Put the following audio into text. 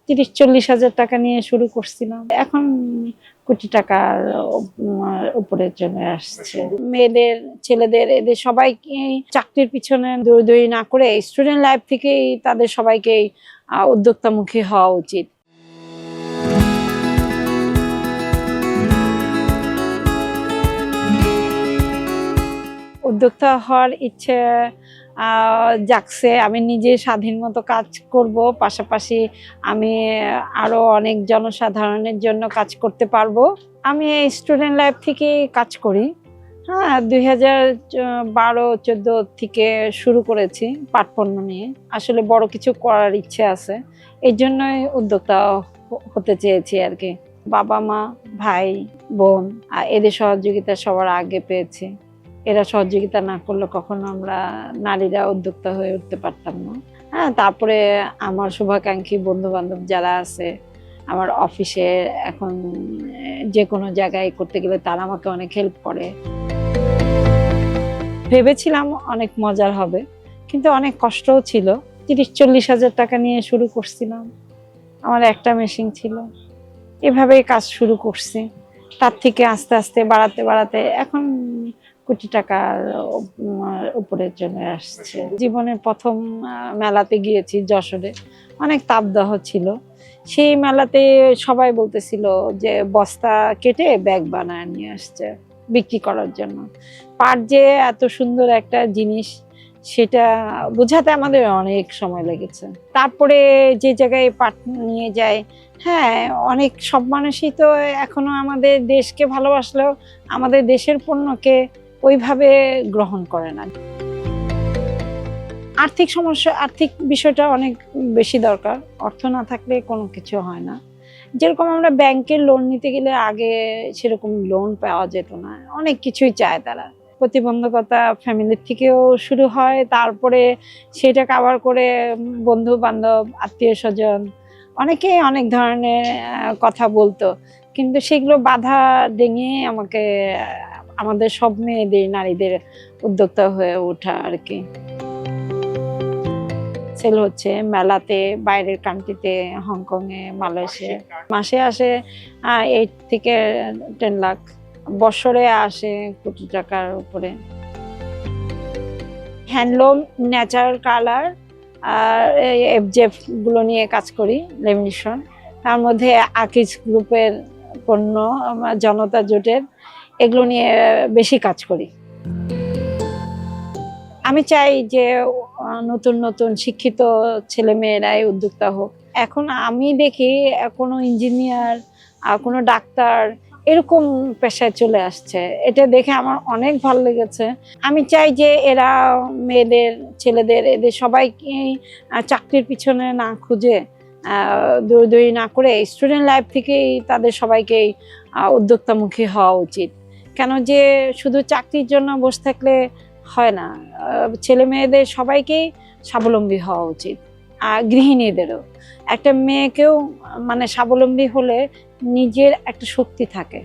30-40 হাজার টাকা নিয়ে শুরু করছিলাম, এখন কোটি টাকার উপরে চলে আসছে। মেয়েদের, ছেলেদের, এদের সবাইকে চাকরির পিছনে দৌড়াদৌড়ি না করে স্টুডেন্ট লাইফ থেকেই তাদের সবাইকেই উদ্যোক্তামুখী হওয়া উচিত। উদ্যোক্তা হওয়ার ইচ্ছে জাগছে। আমি নিজে স্বাধীন মতো কাজ করব, পাশাপাশি আমি আরো অনেক জনসাধারণের জন্য কাজ করতে পারবো। আমি স্টুডেন্ট লাইফ থেকে কাজ করি। হ্যাঁ, 2012-14 থেকে শুরু করেছি পাটপণ্য নিয়ে। আসলে বড় কিছু করার ইচ্ছে আছে, এই জন্যই উদ্যোক্তা হতে চেয়েছি আর কি। বাবা মা, ভাই, বোন এদের সহযোগিতা সবার আগে পেয়েছি। এরা সহযোগিতা না করলে কখনো আমরা নারীরা উদ্যোক্তা হয়ে উঠতে পারতাম না। হ্যাঁ, তারপরে আমার শুভাকাঙ্ক্ষী বন্ধু বান্ধব যারা আছে আমার অফিসে, এখন যে কোনো জায়গায় করতে গেলে তারা আমাকে অনেক হেল্প করে। ভেবেছিলাম অনেক মজার হবে, কিন্তু অনেক কষ্টও ছিল। 30-40 হাজার টাকা নিয়ে শুরু করছিলাম, আমার একটা মেশিন ছিল, এভাবেই কাজ শুরু করছি। তার থেকে আস্তে আস্তে বাড়াতে বাড়াতে এখন কোটি টাকার উপরে চলে আসছে। জীবনের প্রথম মেলাতে গিয়েছি যশোরে, অনেক তাপদাহ ছিল। সেই মেলাতে সবাই বলতেছিল যে বস্তা কেটে ব্যাগ বানায় নিয়ে আসছে বিক্রি করার জন্য। পাট যে এত সুন্দর একটা জিনিস সেটা বোঝাতে আমাদের অনেক সময় লেগেছে। তারপরে যে জায়গায় পাট নিয়ে যায়, হ্যাঁ, অনেক সব মানুষই তো এখনো আমাদের দেশকে ভালোবাসলেও আমাদের দেশের পণ্যকে ওইভাবে গ্রহণ করে না। আর্থিক সমস্যা, আর্থিক বিষয়টা অনেক বেশি দরকার। অর্থ না থাকলে কোনো কিছু হয় না। যেরকম আমরা ব্যাংকের লোন নিতে গেলে আগে সেরকম লোন পাওয়া যেত না, অনেক কিছুই চায় তারা। প্রতিবন্ধকতা ফ্যামিলির থেকেও শুরু হয়, তারপরে সেটা কাভার করে বন্ধু বান্ধব, আত্মীয় স্বজন অনেকেই অনেক ধরনের কথা বলতো, কিন্তু সেগুলো বাধা ডিঙিয়ে আমাকে আমাদের সব মেয়েদের, নারীদের উদ্যোক্তা হয়ে ওঠা আর কি। সেল হচ্ছে মেলাতে, বাইরের কান্ট্রিতে, হংকংয়ে, মালয়েশিয়া। মাসে আসে 8 থেকে 10 লাখ, বছরে আসে কোটি টাকার উপরে। হ্যান্ডলুম, ন্যাচারাল কালার আর এফজেফ গুলো নিয়ে কাজ করি, লেমিনেশন। তার মধ্যে আকিজ গ্রুপের পণ্য, জনতা জোটের, এগুলো নিয়ে বেশি কাজ করি। আমি চাই যে নতুন নতুন শিক্ষিত ছেলে মেয়েরাই উদ্যোক্তা হোক। এখন আমি দেখি কোনো ইঞ্জিনিয়ার, কোনো ডাক্তার এরকম পেশায় চলে আসছে, এটা দেখে আমার অনেক ভালো লেগেছে। আমি চাই যে এরা মেয়েদের, ছেলেদের, এদের সবাইকে চাকরির পিছনে না খুঁজে দৌড়াদৌড়ি না করে স্টুডেন্ট লাইফ থেকেই তাদের সবাইকেই উদ্যোক্তামুখী হওয়া উচিত। কেন যে শুধু চাকরির জন্য বসে থাকলে হয় না, ছেলে মেয়েদের সবাইকেই স্বাবলম্বী হওয়া উচিত। গৃহিণীদেরও, একটা মেয়েকেও মানে স্বাবলম্বী হলে নিজের একটা শক্তি থাকে।